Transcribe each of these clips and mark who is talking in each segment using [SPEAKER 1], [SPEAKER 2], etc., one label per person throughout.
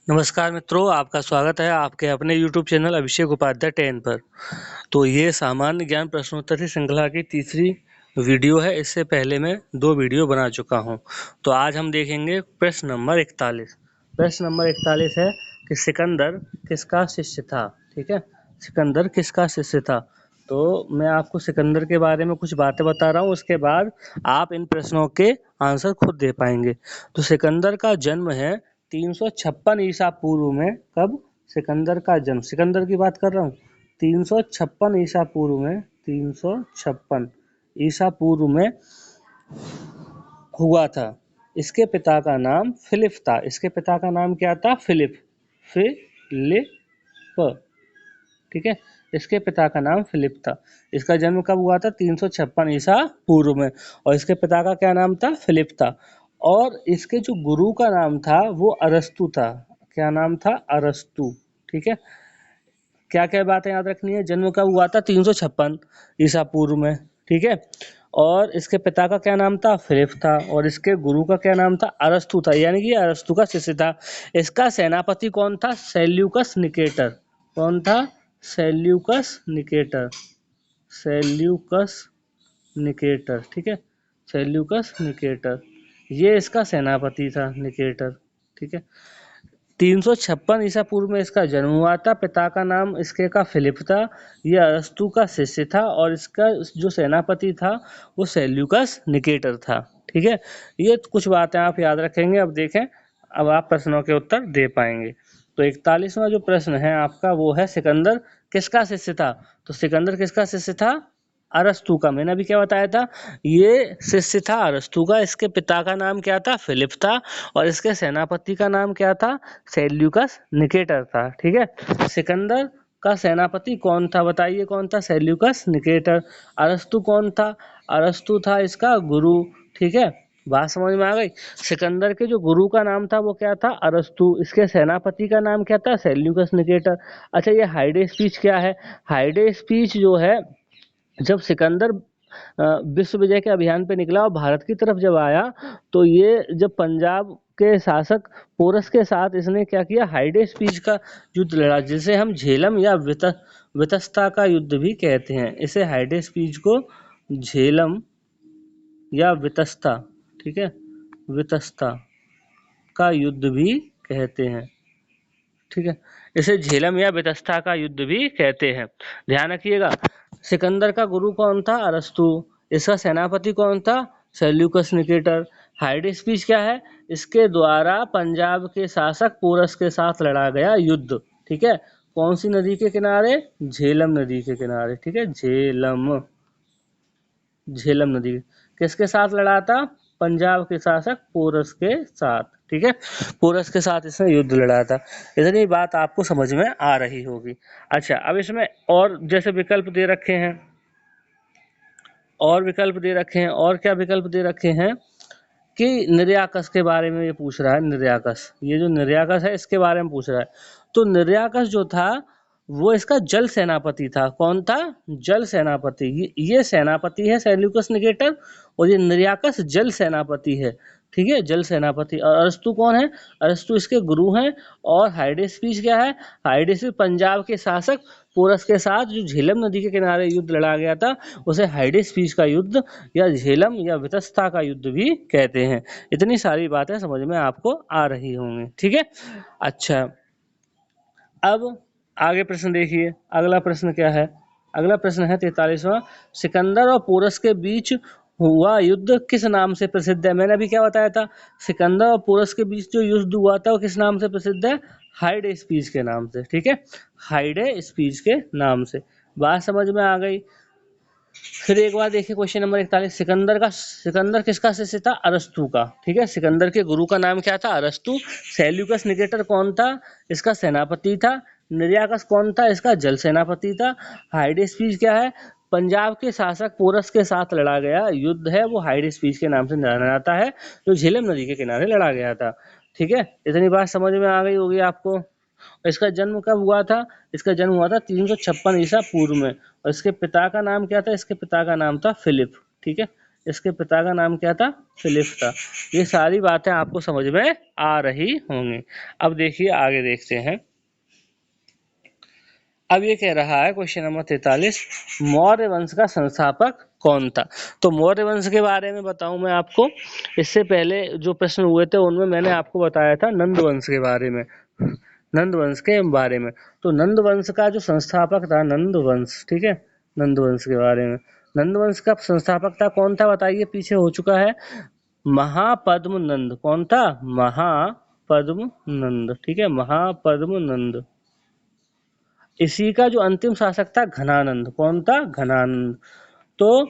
[SPEAKER 1] नमस्कार मित्रों, आपका स्वागत है आपके अपने YouTube चैनल अभिषेक उपाध्याय 10 पर। तो ये सामान्य ज्ञान प्रश्नोत्तरी श्रृंखला की तीसरी वीडियो है। इससे पहले मैं 2 वीडियो बना चुका हूँ। तो आज हम देखेंगे प्रश्न नंबर 41। प्रश्न नंबर 41 है कि सिकंदर किसका शिष्य था। ठीक है, सिकंदर किसका शिष्य था। तो मैं आपको सिकंदर के बारे में कुछ बातें बता रहा हूँ, उसके बाद आप इन प्रश्नों के आंसर खुद दे पाएंगे। तो सिकंदर का जन्म है 356 ईसा पूर्व में। कब? सिकंदर का जन्म, सिकंदर की बात कर रहा हूँ, 356 ईसा पूर्व में, 356 ईसा पूर्व में हुआ था। इसके पिता का नाम फिलिप था। इसके पिता का नाम क्या था? Philip, Philip. ठीक है, इसके पिता का नाम फिलिप था। इसका जन्म कब हुआ था? 356 ईसा पूर्व में। और इसके पिता का क्या नाम था? फिलिप था। और इसके जो गुरु का नाम था वो अरस्तु था। क्या नाम था? अरस्तु। ठीक है, क्या क्या बातें याद रखनी है। जन्म कब हुआ था? 356 ईसा पूर्व में। ठीक है, और इसके पिता का क्या नाम था? फिलिप था। और इसके गुरु का क्या नाम था? अरस्तु था, यानी कि अरस्तु का शिष्य था। इसका सेनापति कौन था? Seleucus Nicator. कौन था? Seleucus Nicator, Seleucus Nicator. ठीक है, सेल्यूकस निकेटर, ये इसका सेनापति था, निकेटर। ठीक है, 356 ईसा पूर्व में इसका जन्म हुआ था। पिता का नाम इसके का फिलिप था। ये अरस्तु का शिष्य था और इसका जो सेनापति था वो सेल्यूकस निकेटर था। ठीक है, ये कुछ बातें आप याद रखेंगे। अब देखें, अब आप प्रश्नों के उत्तर दे पाएंगे। तो 41वां जो प्रश्न है आपका वो है सिकंदर किसका शिष्य था। तो सिकंदर किसका शिष्य था? अरस्तु का। मैंने अभी क्या बताया था, ये शिष्य था अरस्तु का। इसके पिता का नाम क्या था? फिलिप था। और इसके सेनापति का नाम क्या था? सेल्यूकस निकेटर था। ठीक है, सिकंदर का सेनापति कौन था? बताइए कौन था? Seleucus Nicator. अरस्तु कौन था? अरस्तु था इसका गुरु। ठीक है, बात समझ में आ गई। सिकंदर के जो गुरु का नाम था वो क्या था? अरस्तु। इसके सेनापति का नाम क्या था? Seleucus Nicator. अच्छा, ये हाइडे स्पीच क्या है? हाइडे स्पीच जो है, जब सिकंदर विश्व विजय के अभियान पे निकला और भारत की तरफ जब आया, तो ये जब पंजाब के शासक पोरस के साथ इसने क्या किया? हाइडे स्पीच का युद्ध लड़ा, जिसे हम झेलम या वितस्ता का युद्ध भी कहते हैं। इसे हाइडे स्पीच को झेलम या वितस्ता, ठीक है, वितस्ता का युद्ध भी कहते हैं। ठीक है, इसे झेलम या वितस्ता का युद्ध भी कहते हैं। ध्यान रखिएगा, सिकंदर का गुरु कौन था? अरस्तु। इसका सेनापति कौन था? Seleucus Nicator. हाइडे स्पीच क्या है? इसके द्वारा पंजाब के शासक पोरस के साथ लड़ा गया युद्ध। ठीक है, कौन सी नदी के किनारे? झेलम नदी के किनारे। ठीक है, झेलम, झेलम नदी। किसके साथ लड़ा था? पंजाब के शासक पोरस के साथ। ठीक है, पोरस के साथ इसने युद्ध लड़ा था। इतनी बात आपको समझ में आ रही होगी। अच्छा, अब इसमें और जैसे विकल्प दे रखे हैं, और विकल्प दे रखे हैं, और क्या विकल्प दे रखे हैं कि निर्याकस के बारे में ये पूछ रहा है। निर्याकस, ये जो निर्याकस है इसके बारे में पूछ रहा है। तो निर्याकस जो था वो इसका जल सेनापति था। कौन था? जल सेनापति। ये सेनापति है सेल्यूकस निकेटर, और ये निर्याकस जल सेनापति है। ठीक है, जल सेनापति। और अरस्तु कौन है? अरस्तु इसके गुरु हैं। और हाइडेस स्पीच क्या है? हाइडेस स्पीच पंजाब के शासक पोरस के साथ जो झेलम नदी के किनारे युद्ध लड़ा गया था उसे हाइडेस स्पीच का युद्ध या झेलम या वितस्ता का युद्ध भी कहते हैं। इतनी सारी बातें समझ में आपको आ रही होंगी। ठीक है, अच्छा, अब आगे प्रश्न देखिए। अगला प्रश्न क्या है? अगला प्रश्न है 43वां। सिकंदर और पोरस के बीच हुआ युद्ध किस नाम से प्रसिद्ध है? मैंने अभी क्या बताया था, सिकंदर और पोरस के बीच जो युद्ध हुआ था वो किस नाम से प्रसिद्ध है? हाइडे स्पीच के नाम से। ठीक है, हाइडे स्पीच के नाम से। बात समझ में आ गई। फिर एक बार देखिए क्वेश्चन नंबर 41। सिकंदर किसका शिष्य था? अरस्तु का। ठीक है, सिकंदर के गुरु का नाम क्या था? अरस्तु। सेल्यूकस निकेटर कौन था? इसका सेनापति था। निर्याकस कौन था? इसका जल सेनापति था। हाइडे स्पीच क्या है? पंजाब के शासक पोरस के साथ लड़ा गया युद्ध है, वो हाइडे स्पीच के नाम से जाना जाता है, जो झेलम नदी के किनारे लड़ा गया था। ठीक है, इतनी बात समझ में आ गई होगी आपको। इसका जन्म कब हुआ था? इसका जन्म हुआ था 356 ईसा पूर्व में। और इसके पिता का नाम क्या था? इसके पिता का नाम था फिलिप। ठीक है, इसके पिता का नाम क्या था? फिलिप था। ये सारी बातें आपको समझ में आ रही होंगी। अब देखिए आगे देखते हैं। अब ये कह रहा है क्वेश्चन नंबर 43, मौर्य वंश का संस्थापक कौन था? तो मौर्य वंश के बारे में बताऊं मैं आपको, इससे पहले जो प्रश्न हुए थे उनमें मैंने आपको बताया था नंद वंश के बारे में, नंद वंश के बारे में। तो नंद वंश का जो संस्थापक था, नंद वंश, ठीक है, नंद वंश के बारे में, नंद वंश का संस्थापक था कौन था बताइए? पीछे हो चुका है, महापद्म नंद। कौन था? महापद्म नंद, ठीक है, महापद्म नंद। इसी का जो अंतिम शासक था घनानंद। कौन था? घनानंद। तो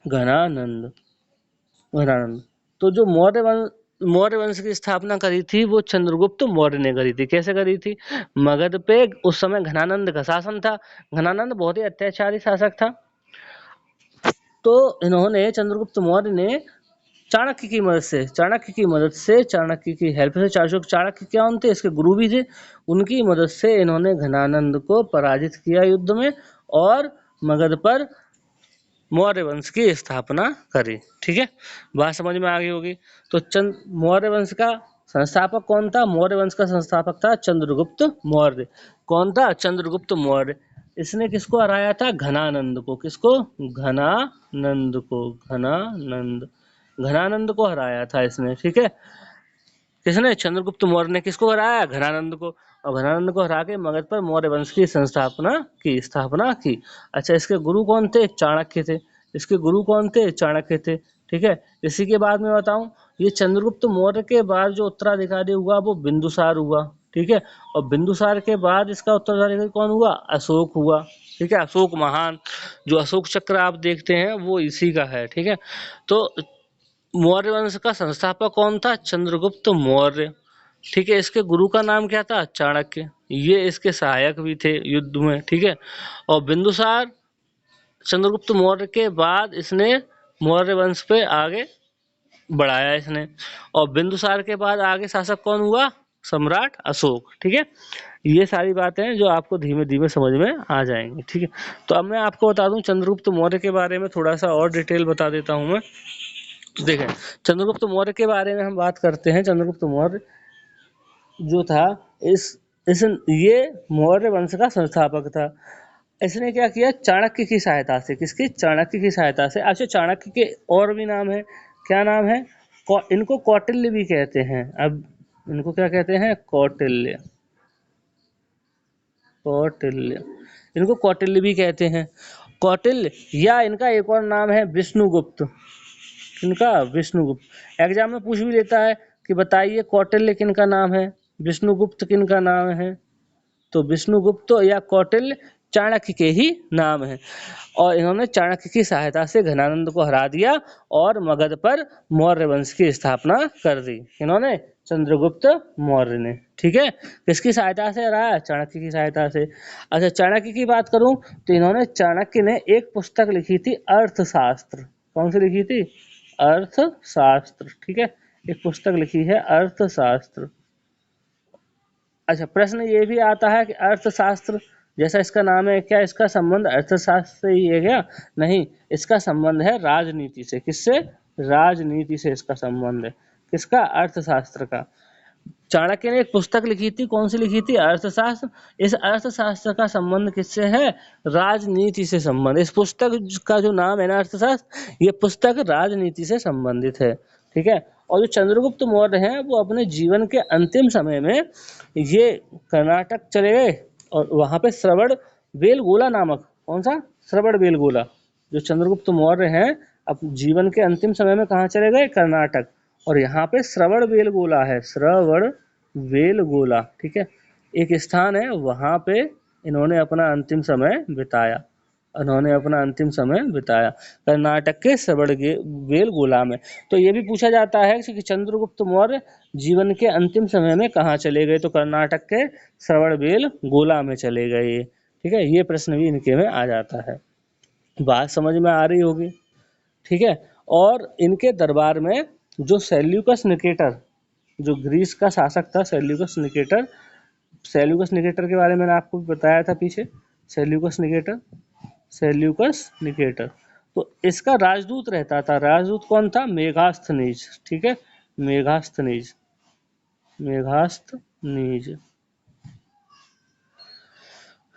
[SPEAKER 1] घनानंद, घनानंद। तो जो मौर्य वंश की स्थापना करी थी वो चंद्रगुप्त मौर्य ने करी थी। कैसे करी थी? मगध पे उस समय घनानंद का शासन था। घनानंद बहुत ही अत्याचारी शासक था। तो इन्होंने, चंद्रगुप्त मौर्य ने चाणक्य की मदद से, चाणक्य की हेल्प से, चाणक्य क्या थे? इसके गुरु भी थे। उनकी मदद से इन्होंने घनानंद को पराजित किया युद्ध में और मगध पर मौर्य वंश की स्थापना करी। ठीक है, बात समझ में आ गई होगी। तो मौर्य वंश का संस्थापक कौन था? मौर्य वंश का संस्थापक था चंद्रगुप्त मौर्य। कौन था? चंद्रगुप्त मौर्य। इसने किसको हराया था? घनानंद को। किसको? घनानंद को। घनानंद को हराया था इसने। ठीक है, किसने? चंद्रगुप्त मौर्य ने किसको हराया? घनानंद को। और घनानंद को हरा के मगध पर मौर्य वंश की स्थापना की। अच्छा, इसके गुरु कौन थे? चाणक्य थे। इसके गुरु कौन थे? चाणक्य थे। ठीक है, इसी के बाद में बताऊं, ये चंद्रगुप्त मौर्य के बाद जो उत्तराधिकारी हुआ वो बिंदुसार हुआ। ठीक है, और बिंदुसार के बाद इसका उत्तराधिकारी कौन हुआ? अशोक हुआ। ठीक है, अशोक महान, जो अशोक चक्र आप देखते हैं वो इसी का है। ठीक है, तो मौर्य वंश का संस्थापक कौन था? चंद्रगुप्त मौर्य। ठीक है, इसके गुरु का नाम क्या था? चाणक्य। ये इसके सहायक भी थे युद्ध में। ठीक है, और बिंदुसार चंद्रगुप्त मौर्य के बाद इसने मौर्य वंश पे आगे बढ़ाया इसने। और बिंदुसार के बाद आगे शासक कौन हुआ? सम्राट अशोक। ठीक है, ये सारी बातें हैं जो आपको धीमे धीमे समझ में आ जाएंगी। ठीक है, तो अब मैं आपको बता दूं चंद्रगुप्त मौर्य के बारे में थोड़ा सा और डिटेल बता देता हूं मैं। तो देखें, चंद्रगुप्त मौर्य के बारे में हम बात करते हैं। चंद्रगुप्त मौर्य जो था, इस ये मौर्य वंश का संस्थापक था। इसने क्या किया? चाणक्य की सहायता से। किसकी? चाणक्य की सहायता से। अच्छा, चाणक्य के और भी नाम है। क्या नाम है? इनको कौटिल्य भी कहते हैं। अब इनको क्या कहते हैं? कौटिल्य। कौटिल्य, इनको कौटिल्य भी कहते हैं। कौटिल्य, या इनका एक और नाम है विष्णुगुप्त। इनका विष्णुगुप्त। एग्जाम में पूछ भी लेता है कि बताइए कौटिल्य किन का नाम है, विष्णुगुप्त किन का नाम है? तो विष्णुगुप्त या कौटिल्य चाणक्य के ही नाम है। और इन्होंने चाणक्य की सहायता से घनानंद को हरा दिया और मगध पर मौर्य वंश की स्थापना कर दी। इन्होंने, चंद्रगुप्त मौर्य ने। ठीक है, किसकी सहायता से हराया? चाणक्य की सहायता से। अच्छा, चाणक्य की बात करूं तो इन्होंने, चाणक्य ने एक पुस्तक लिखी थी, अर्थशास्त्र। कौन सी लिखी थी? अर्थशास्त्र। ठीक है, एक पुस्तक लिखी है अर्थशास्त्र। अच्छा, प्रश्न ये भी आता है कि अर्थशास्त्र, जैसा इसका नाम है, क्या इसका संबंध अर्थशास्त्र से ही है क्या? नहीं, इसका संबंध है राजनीति से। किससे? राजनीति से इसका संबंध है। किसका? अर्थशास्त्र का। चाणक्य ने एक पुस्तक लिखी थी। कौन सी लिखी थी? अर्थशास्त्र। इस अर्थशास्त्र का संबंध किससे है? राजनीति से संबंध। इस पुस्तक का जो नाम है ना, अर्थशास्त्र, ये पुस्तक राजनीति से संबंधित है। ठीक है, और जो चंद्रगुप्त मौर्य हैं वो अपने जीवन के अंतिम समय में ये कर्नाटक चले गए और वहां पे श्रवण बेलगोला नामक, कौन सा? श्रवण बेलगोला। जो चंद्रगुप्त मौर्य हैं अब जीवन के अंतिम समय में कहाँ चले गए? कर्नाटक। और यहाँ पे श्रवण बेलगोला है, श्रवण बेलगोला। ठीक है, एक स्थान है, वहां पे इन्होंने अपना अंतिम समय बिताया। कर्नाटक के श्रवण बेलगोला में। तो ये भी पूछा जाता है कि चंद्रगुप्त मौर्य जीवन के अंतिम समय में कहाँ चले गए? तो कर्नाटक के श्रवण बेलगोला में चले गए। ठीक है, ये प्रश्न भी इनके में आ जाता है। बात समझ में आ रही होगी। ठीक है, और इनके दरबार में जो सेल्यूकस निकेटर, जो ग्रीस का शासक था, सेल्यूकस निकेटर के बारे में मैंने आपको बताया था पीछे। सेल्यूकस निकेटर तो इसका राजदूत रहता था, राजदूत कौन था? मेगास्थनीज। ठीक है, मेगास्थनीज, मेगास्थनीज।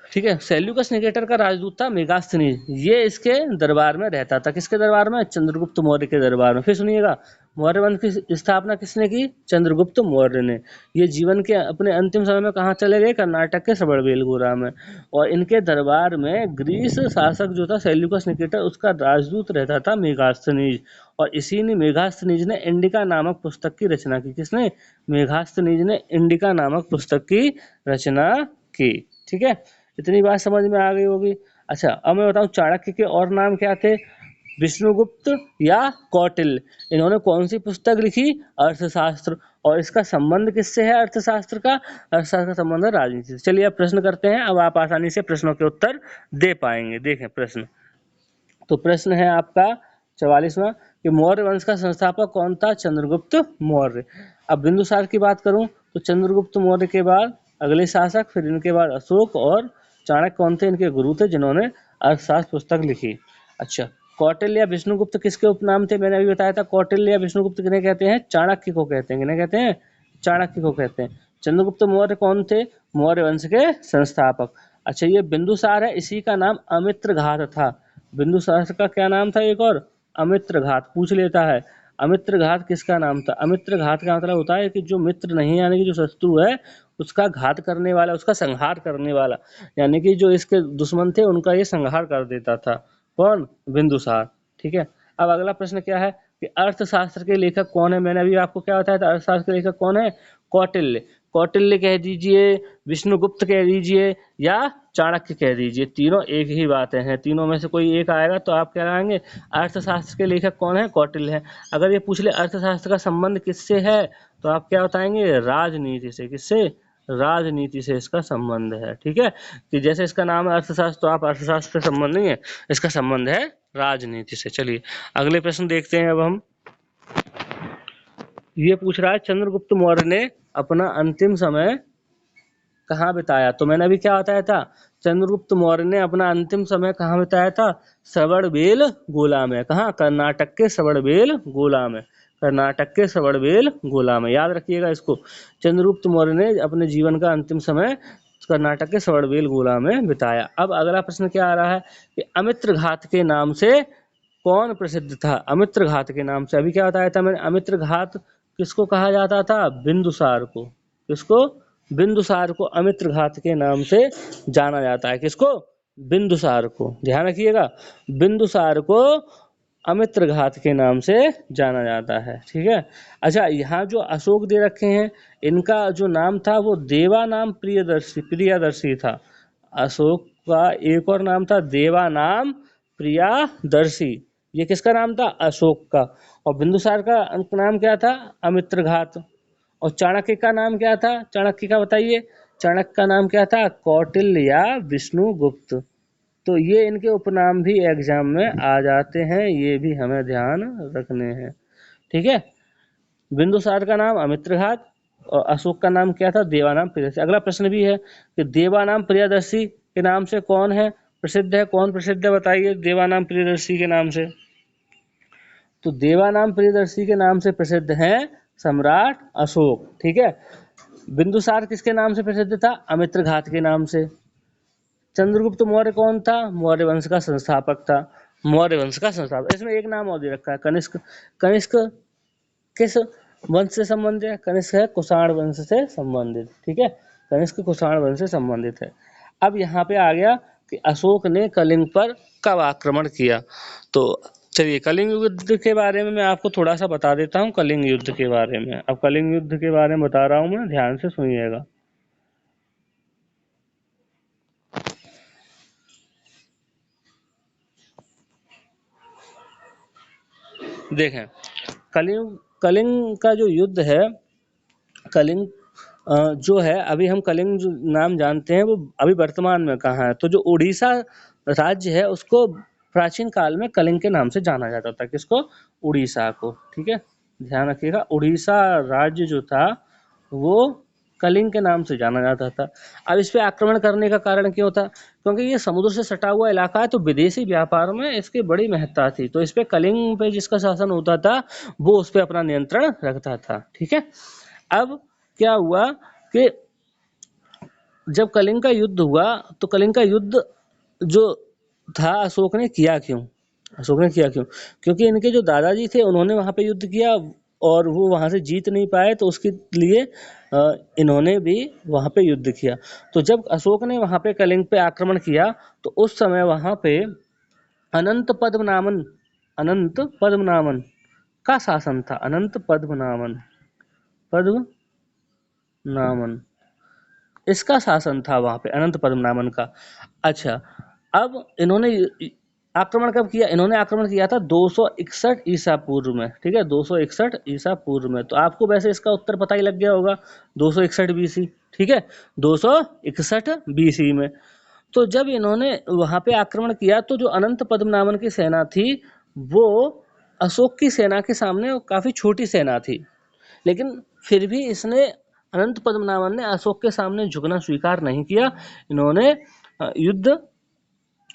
[SPEAKER 1] ठीक है, सेल्यूकस निकेटर का राजदूत था मेगास्थनीज। ये इसके दरबार में रहता था। किसके दरबार में? चंद्रगुप्त मौर्य के दरबार में। फिर सुनिएगा, मौर्य वंश की स्थापना किसने की? चंद्रगुप्त मौर्य ने। ये जीवन के अपने अंतिम समय में कहाँ चले गए? कर्नाटक के सबड़बेलगोरा में। और इनके दरबार में ग्रीस शासक जो था सेल्यूकस निकेटर, उसका राजदूत रहता था मेगास्थनीज। और इसी ने मेगास्थनीज ने इंडिका नामक पुस्तक की रचना की। किसने? मेगास्थनीज ने इंडिका नामक पुस्तक की रचना की। ठीक है, इतनी बात समझ में आ गई होगी। अच्छा, अब मैं बताऊं चाणक्य के और नाम क्या थे? विष्णुगुप्त या कौटिल्य। इन्होंने कौन सी पुस्तक लिखी? अर्थशास्त्र। और इसका संबंध किससे है? अर्थशास्त्र का, अर्थशास्त्र का संबंध है राजनीति से। चलिए अब प्रश्न करते हैं, अब आप आसानी से प्रश्नों के उत्तर दे पाएंगे। देखें प्रश्न, तो प्रश्न है आपका 44वां कि मौर्य वंश का संस्थापक कौन था? चंद्रगुप्त मौर्य। अब बिंदुसार की बात करूं तो चंद्रगुप्त मौर्य के बाद अगले शासक, फिर इनके बाद अशोक और चाणक्य कौन थे? इनके गुरु थे जिन्होंने अर्थशास्त्र पुस्तक लिखी। अच्छा, कौटिल्य या विष्णुगुप्त किसके उपनाम थे? मैंने अभी बताया था। कौटिल्य या विष्णुगुप्त किन्हें कहते हैं? चाणक्य को कहते हैं। किन्हें कहते हैं? चाणक्य को कहते हैं। चंद्रगुप्त मौर्य कौन थे? मौर्य वंश के संस्थापक। अच्छा, ये बिंदुसार है, इसी का नाम अमित्रघात था। बिंदुसार का क्या नाम था? एक और अमित्रघात पूछ लेता है। अमित्रघात किसका नाम था? अमित्रघात का मतलब होता है कि जो मित्र नहीं, यानी कि जो शत्रु है उसका घात करने वाला, उसका संहार करने वाला, यानी कि जो इसके दुश्मन थे उनका ये संहार कर देता था। कौन? बिंदुसार। ठीक है, अब अगला प्रश्न क्या है कि अर्थशास्त्र के लेखक कौन है? मैंने अभी आपको क्या बताया था, अर्थशास्त्र के लेखक कौन है? कौटिल्य। कौटिल्य कह दीजिए, विष्णुगुप्त कह दीजिए, या चाणक्य कह दीजिए, तीनों एक ही बातें हैं। तीनों में से कोई एक आएगा तो आप क्या लगाएंगे? अर्थशास्त्र के लेखक कौन है? कौटिल्य है। अगर ये पूछ ले अर्थशास्त्र का संबंध किससे है, तो आप क्या बताएंगे? राजनीति से। किससे? राजनीति से इसका संबंध है। ठीक है, कि जैसे इसका नाम है अर्थशास्त्र, तो आप अर्थशास्त्र से संबंध नहीं है, इसका संबंध है राजनीति से। चलिए अगले प्रश्न देखते हैं अब हम। ये पूछ रहा है चंद्रगुप्त मौर्य ने अपना अंतिम समय कहाँ बिताया? तो मैंने अभी क्या बताया था? चंद्रगुप्त मौर्य ने अपना अंतिम समय कहाँ बिताया था? श्रवणबेल गोला में। कहाँ? कर्नाटक के श्रवणबेल गोला में। कर्नाटक के श्रवणबेल गोला में, याद रखिएगा इसको। चंद्रगुप्त मौर्य ने अपने जीवन का अंतिम समय कर्नाटक के श्रवणबेल गोला में बिताया। अब अगला प्रश्न क्या आ रहा है कि अमित्रघात के नाम से कौन प्रसिद्ध था? अमित्रघात के नाम से अभी क्या बताया था मैंने? अमित्रघात किसको कहा जाता था? बिंदुसार को। किसको? बिंदुसार को अमित्रघात के नाम से जाना जाता है। किसको? बिंदुसार को। ध्यान रखिएगा, बिंदुसार को अमित्रघात के नाम से जाना जाता है। ठीक है, अच्छा यहाँ जो अशोक दे रखे हैं, इनका जो नाम था वो देवा नाम प्रियदर्शी, प्रियदर्शी था। अशोक का एक और नाम था देवा नाम प्रियदर्शी। ये किसका नाम था? अशोक का। और बिंदुसार का नाम क्या था? अमित्रघात। और चाणक्य का नाम क्या था? चाणक्य का बताइए। चाणक्य का नाम क्या था? कौटिल्य या विष्णुगुप्त। तो ये इनके उपनाम भी एग्जाम में आ जाते हैं, ये भी हमें ध्यान रखने हैं। ठीक है, बिंदुसार का नाम अमित्रघात और अशोक का नाम क्या था? देवानाम प्रियदर्शी। अगला प्रश्न भी है कि देवानाम प्रियदर्शी के नाम से कौन है प्रसिद्ध है? कौन प्रसिद्ध है बताइए देवानाम प्रियदर्शी के नाम से? तो देवानाम प्रियदर्शी के नाम से प्रसिद्ध हैं सम्राट अशोक। ठीक है, बिंदुसार किसके नाम से प्रसिद्ध था? अमित्रघात के नाम से। चंद्रगुप्त मौर्य कौन था? मौर्य वंश का संस्थापक था। मौर्य वंश का संस्थापक। इसमें एक नाम और दे रखा है कनिष्क। कनिष्क किस वंश से संबंधित है? कनिष्क है कुषाण वंश से संबंधित। ठीक है, कनिष्क कुषाण वंश से संबंधित है। अब यहाँ पे आ गया कि अशोक ने कलिंग पर कब आक्रमण किया। तो चलिए कलिंग युद्ध के बारे में मैं आपको थोड़ा सा बता देता हूँ। कलिंग युद्ध के बारे में, अब कलिंग युद्ध के बारे में बता रहा हूँ मैं, ध्यान से सुनिएगा। देखें, कलिंग कलिंग का जो युद्ध है, कलिंग जो है, अभी हम कलिंग जो नाम जानते हैं वो अभी वर्तमान में कहाँ है? तो जो उड़ीसा राज्य है उसको प्राचीन काल में कलिंग के नाम से जाना जाता था। किसको? उड़ीसा को। ठीक है, ध्यान रखिएगा, उड़ीसा राज्य जो था वो कलिंग के नाम से जाना जाता था। अब इस पे आक्रमण करने का कारण क्यों था? क्योंकि ये समुद्र से सटा हुआ इलाका है, तो विदेशी व्यापार में इसकी बड़ी महत्ता थी, तो इस पे कलिंग पे जिसका शासन होता था वो उस पे अपना नियंत्रण रखता था। ठीक है, अब क्या हुआ कि जब कलिंग का युद्ध हुआ, तो कलिंग का युद्ध जो था अशोक ने किया क्यों? अशोक ने किया क्यों? क्योंकि इनके जो दादाजी थे उन्होंने वहां पे युद्ध किया और वो वहां से जीत नहीं पाए, तो उसके लिए इन्होंने भी वहां पे युद्ध किया। तो जब अशोक ने वहां पे कलिंग पे आक्रमण किया, तो उस समय वहां पे अनंत पद्मनाभन अनंत पद्मनाभन का शासन था। अनंत पद्मनाभन इसका शासन था वहां पे, अनंत पद्मनाभन का। अच्छा, अब इन्होंने आक्रमण कब किया? इन्होंने आक्रमण किया था 261 ईसा पूर्व में। ठीक है, 261 ईसा पूर्व में। तो आपको वैसे इसका उत्तर पता ही लग गया होगा, 261 बीसी। ठीक है, 261 बीसी में। तो जब इन्होंने वहां पे आक्रमण किया, तो जो अनंत पद्मनाभन की सेना थी वो अशोक की सेना के सामने काफी छोटी सेना थी, लेकिन फिर भी इसने अनंत पद्मनाभन ने अशोक के सामने झुकना स्वीकार नहीं किया। इन्होंने युद्ध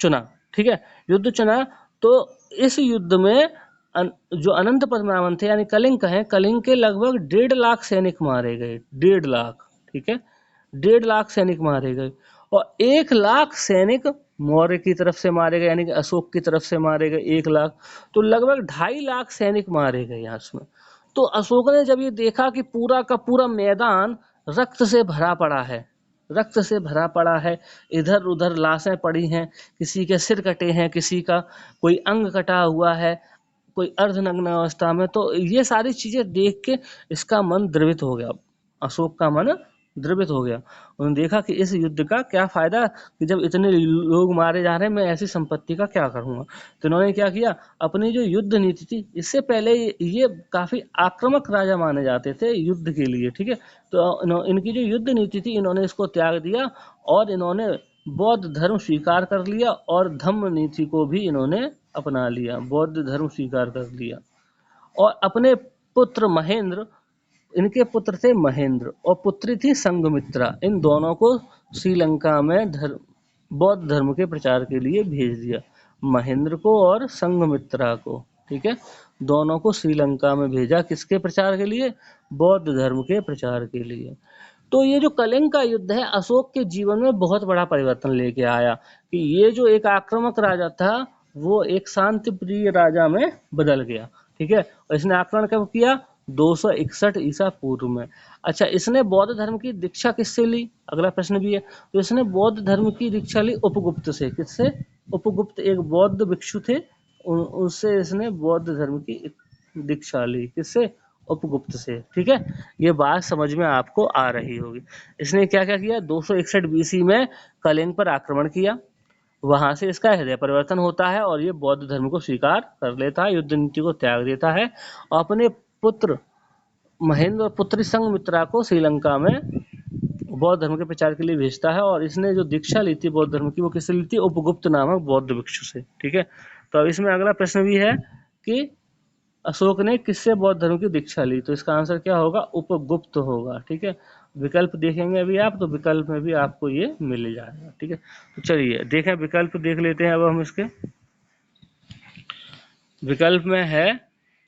[SPEAKER 1] चुना। ठीक है, युद्ध चुना। तो इस युद्ध में जो अनंत पद्मनाभन थे यानी कलिंग कहें, कलिंग के लगभग 1.5 लाख सैनिक मारे गए। 1.5 लाख। ठीक है, 1.5 लाख सैनिक मारे गए और 1 लाख सैनिक मौर्य की तरफ से मारे गए, यानी कि अशोक की तरफ से मारे गए 1 लाख। तो लगभग 2.5 लाख सैनिक मारे गए यहाँ में। तो अशोक ने जब ये देखा कि पूरा का पूरा मैदान रक्त से भरा पड़ा है, रक्त से भरा पड़ा है, इधर उधर लाशें पड़ी हैं, किसी के सिर कटे हैं, किसी का कोई अंग कटा हुआ है, कोई अर्धनग्न अवस्था में, तो ये सारी चीजें देख के इसका मन द्रवित हो गया। अशोक का मन द्रवित हो गया। उन्होंने देखा कि इस युद्ध का क्या फायदा कि जब इतने लोग मारे जा रहे हैं, मैं ऐसी संपत्ति का क्या करूंगा। तो इन्होंने क्या किया, अपनी जो युद्ध नीति थी, इससे पहले ये काफी आक्रामक राजा माने जाते थे युद्ध के लिए। ठीक है, तो इनकी जो युद्ध नीति थी इन्होंने इसको त्याग दिया और इन्होंने बौद्ध धर्म स्वीकार कर लिया और धम्म नीति को भी इन्होंने अपना लिया, बौद्ध धर्म स्वीकार कर लिया। और अपने पुत्र महेंद्र, इनके पुत्र थे महेंद्र और पुत्री थी संघमित्रा, इन दोनों को श्रीलंका में बौद्ध धर्म के प्रचार के लिए भेज दिया। महेंद्र को और संघमित्रा को। ठीक है, दोनों को श्रीलंका में भेजा, किसके प्रचार के लिए? बौद्ध धर्म के प्रचार के लिए। तो ये जो कलिंग का युद्ध है अशोक के जीवन में बहुत बड़ा परिवर्तन लेके आया कि ये जो एक आक्रामक राजा था वो एक शांति प्रिय राजा में बदल गया। ठीक है, और इसने आक्रमण कब किया? 261 ईसा पूर्व में। अच्छा, इसने बौद्ध धर्म की दीक्षा किससे ली? अगला प्रश्न भी है। तो इसने बौद्ध धर्म की दीक्षा ली उपगुप्त से। किससे? उपगुप्त एक बौद्ध भिक्षु थे, उससे इसने बौद्ध धर्म की दीक्षा ली। किससे? उपगुप्त से। ठीक है, ये बात समझ में आपको आ रही होगी। इसने क्या क्या किया? 261 बीसी में कलिंग पर आक्रमण किया, वहां से इसका हृदय परिवर्तन होता है और ये बौद्ध धर्म को स्वीकार कर लेता है, युद्ध नीति को त्याग देता है और अपने पुत्र महेंद्र और पुत्री संघमित्रा को श्रीलंका में बौद्ध धर्म के प्रचार के लिए भेजता है। और इसने जो दीक्षा ली थी बौद्ध धर्म की वो किससे ली थी? उपगुप्त नामक बौद्ध भिक्षु से। ठीक है, तो अब इसमें अगला प्रश्न भी है कि अशोक ने किससे बौद्ध धर्म की दीक्षा ली? तो इसका आंसर क्या होगा? उपगुप्त होगा। ठीक है, विकल्प देखेंगे अभी आप, तो विकल्प में भी आपको ये मिल जाएगा। ठीक है, तो चलिए देखें, विकल्प देख लेते हैं अब हम इसके। विकल्प में है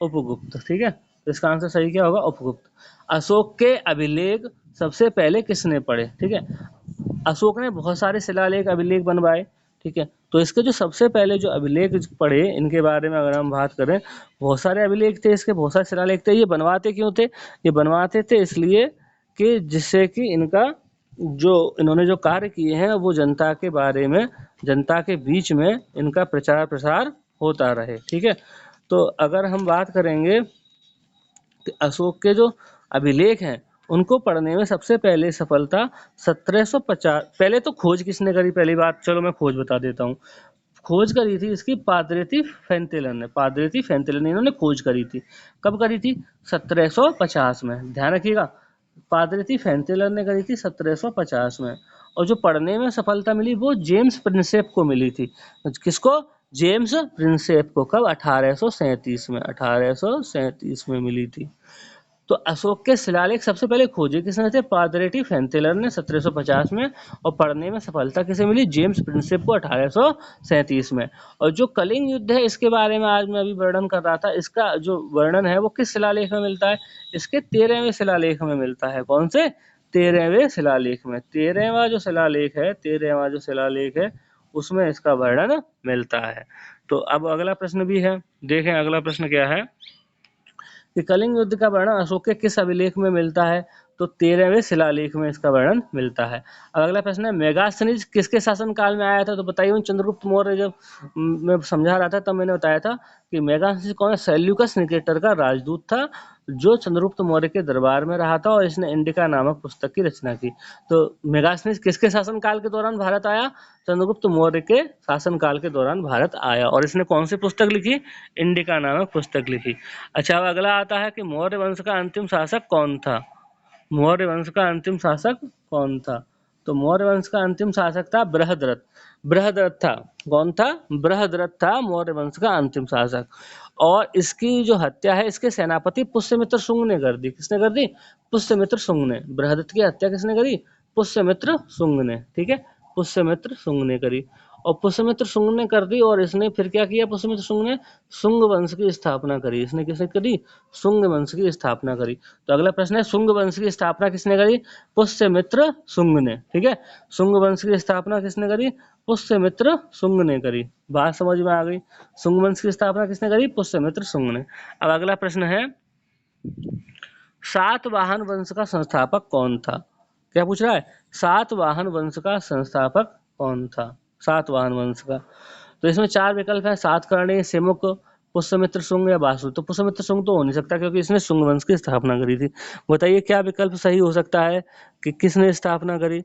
[SPEAKER 1] उपगुप्त। ठीक है, तो इसका आंसर सही क्या होगा? उपगुप्त। अशोक के अभिलेख सबसे पहले किसने पढ़े? ठीक है, अशोक ने बहुत सारे शिलालेख अभिलेख बनवाए। ठीक है, तो इसके जो सबसे पहले जो अभिलेख पढ़े, इनके बारे में अगर हम बात करें, बहुत सारे अभिलेख थे इसके, बहुत सारे शिलालेख थे। ये बनवाते क्यों थे? ये बनवाते थे इसलिए कि जिससे कि इनका जो इन्होंने जो कार्य किए हैं वो जनता के बारे में, जनता के बीच में इनका प्रचार प्रसार होता रहे। ठीक है, तो अगर हम बात करेंगे कि अशोक के जो अभिलेख हैं उनको पढ़ने में सबसे पहले सफलता 1750। पहले तो खोज किसने करी? पहली बात, चलो मैं खोज बता देता हूँ। खोज करी थी इसकी पादरेती फेंतेलन ने। पादरेती फेंतेलन ने इन्होंने खोज करी थी। कब करी थी? 1750 में। ध्यान रखिएगा, पादरेती फेंतेलन ने करी थी 1750 में। और जो पढ़ने में सफलता मिली वो जेम्स प्रिंसेप को मिली थी। किसको? जेम्स प्रिंसेप को। कब? 1837 में। 1837 में मिली थी। तो अशोक के शिलालेख सबसे पहले खोजे किसने थे? पादरेटी फेंथेलर ने 1750 में, और पढ़ने में सफलता किसे मिली? जेम्स प्रिंसेप को 1837 में। और जो कलिंग युद्ध है इसके बारे में आज मैं अभी वर्णन कर रहा था, इसका जो वर्णन है वो किस शिलालेख में मिलता है? इसके 13वें शिलालेख में मिलता है। कौन से? 13वें शिलालेख में। 13वां जो शिलालेख है उसमें इसका वर्णन मिलता है। तो अब अगला प्रश्न भी है, देखें अगला प्रश्न क्या है कि कलिंग युद्ध का वर्णन अशोक के किस अभिलेख में मिलता है? तो 13वें शिलालेख में इसका वर्णन मिलता है। अब अगला प्रश्न है, मेगास्थनीज किसके शासन काल में आया था? तो बताइए। चंद्रगुप्त मौर्य जब मैं समझा रहा था तब मैंने बताया था कि मेगास्थनीज कौन है? सेल्यूकस निकेटर का राजदूत था जो चंद्रगुप्त मौर्य के दरबार में रहा था और इसने इंडिका नामक पुस्तक की रचना की। तो मेगास्थनीज किसके शासन काल के दौरान भारत आया? चंद्रगुप्त मौर्य के शासन काल के दौरान भारत आया। और इसने कौन सी पुस्तक लिखी? इंडिका नामक पुस्तक लिखी। अच्छा, अब अगला आता है कि मौर्य वंश का अंतिम शासक कौन था? मौर्य वंश का अंतिम शासक कौन था? तो मौर्य वंश का अंतिम शासक था बृहद्रथ। बृहद्रथ था। कौन था? बृहद्रथ था मौर्य वंश का अंतिम शासक। और इसकी जो हत्या है इसके सेनापति पुष्यमित्र शुंग ने कर दी। किसने कर दी? पुष्यमित्र शुंग ने। बृहद्रथ की हत्या किसने करी? पुष्यमित्र शुंग ने। ठीक है, पुष्यमित्र शुंग ने करी। और पुष्यमित्र शुंग ने कर दी और इसने फिर क्या किया? पुष्यमित्र शुंग ने शुंग वंश की स्थापना करी। इसने किसने करी? शुंग वंश की स्थापना करी। तो अगला प्रश्न है, शुंग वंश की स्थापना किसने करी? पुष्यमित्र शुंग ने। ठीक है, शुंग वंश की स्थापना किसने करी? पुष्यमित्र शुंग ने करी। बात समझ में आ गई? शुंग वंश की स्थापना किसने करी? पुष्यमित्र शुंग ने। अब अगला प्रश्न है, सातवाहन वंश का संस्थापक कौन था? क्या पूछ रहा है? सातवाहन वंश का संस्थापक कौन था? सातवाहन वंश का। तो इसमें 4 विकल्प है, सातकर्णी, सिमुक, पुष्यमित्र शुंग या बासु। तो पुष्यमित्र शुंग तो हो नहीं सकता क्योंकि इसने शुंग वंश की स्थापना करी थी। बताइए क्या विकल्प सही हो सकता है कि किसने स्थापना करी?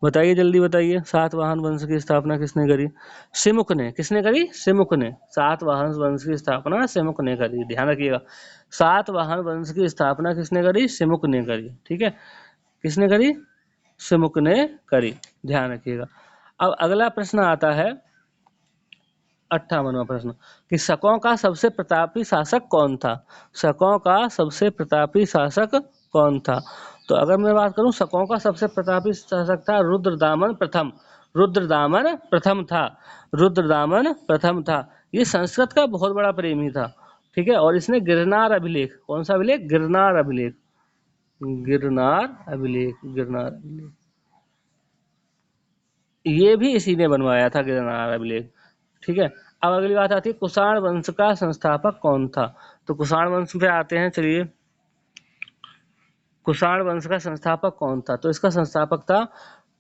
[SPEAKER 1] बताइए, जल्दी बताइए। सातवाहन वंश की स्थापना किसने करी? सिमुक ने। किसने करी? सिमुक ने। सातवाहन वंश की स्थापना सिमुक ने करी। ध्यान रखिएगा, सातवाहन वंश की स्थापना किसने करी? सिमुक ने करी। ठीक है, किसने करी? सिमुक ने करी। ध्यान रखिएगा। अब अगला प्रश्न आता है 58वां प्रश्न कि शकों का सबसे प्रतापी शासक कौन था? शकों का सबसे प्रतापी शासक कौन था? तो अगर मैं बात करूं, शकों का सबसे प्रतापी शासक था रुद्रदामन प्रथम। रुद्रदामन प्रथम था। रुद्रदामन प्रथम था। ये संस्कृत का बहुत बड़ा प्रेमी था। ठीक है, और इसने गिरनार अभिलेख, कौन सा अभिलेख? गिरनार अभिलेख। गिरनार अभिलेख, गिरनार अभिलेख, ये भी इसी ने बनवाया था, गिरनार अभिलेख। ठीक है, अब अगली बात आती है, कुषाण वंश का संस्थापक कौन था? तो कुषाण वंश पे आते हैं, चलिए। कुषाण वंश का संस्थापक कौन था? तो इसका संस्थापक था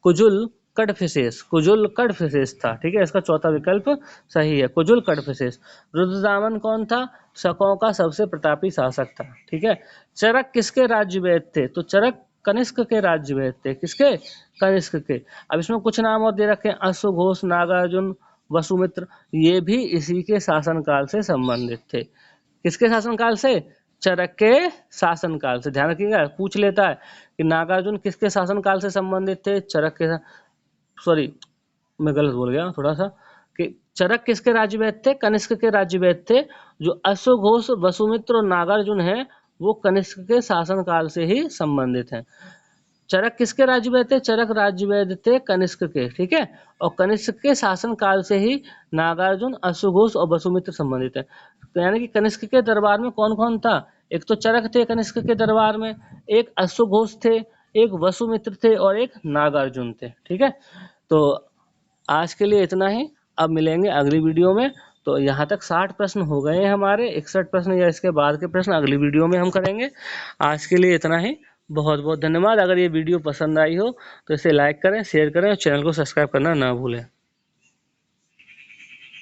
[SPEAKER 1] कुजुल कडफिसेस। कुजुल कडफिसेस था। ठीक है, इसका चौथा विकल्प सही है, कुजुल कडफिसेस। रुद्रदामन कौन था? शकों का सबसे प्रतापी शासक था। ठीक है, चरक किसके राज्यवेद थे? तो चरक कनिष्क के राज्यवेद थे। किसके? कनिष्क के। अब इसमें कुछ नाम और दे रखे हैं, अश्वघोष, नागार्जुन, वसुमित्र। ये भी इसी के शासनकाल से संबंधित थे। किसके शासनकाल से? चरक के शासनकाल से। ध्यान रखिएगा, पूछ लेता है कि नागार्जुन किसके शासनकाल से संबंधित थे? चरक के। सॉरी, मैं गलत बोल गया थोड़ा सा, कि चरक किसके राज्यवेद थे? कनिष्क के राज्यवेद थे। जो अश्वघोष, वसुमित्र और नागार्जुन है वो कनिष्क के शासनकाल से ही संबंधित हैं। चरक किसके राज्यवेद थे? चरक राज्यवेद थे कनिष्क के। ठीक है, और कनिष्क के शासन काल से ही नागार्जुन, अश्वघोष और वसुमित्र संबंधित है। तो यानी कि कनिष्क के दरबार में कौन कौन था? एक तो चरक थे कनिष्क के दरबार में, एक अश्वघोष थे, एक वसुमित्र थे और एक नागार्जुन थे। ठीक है, तो आज के लिए इतना ही। अब मिलेंगे अगली वीडियो में। तो यहाँ तक 60 प्रश्न हो गए हैं हमारे। 61 प्रश्न या इसके बाद के प्रश्न अगली वीडियो में हम करेंगे। आज के लिए इतना ही। बहुत बहुत धन्यवाद। अगर ये वीडियो पसंद आई हो तो इसे लाइक करें, शेयर करें और चैनल को सब्सक्राइब करना ना भूलें।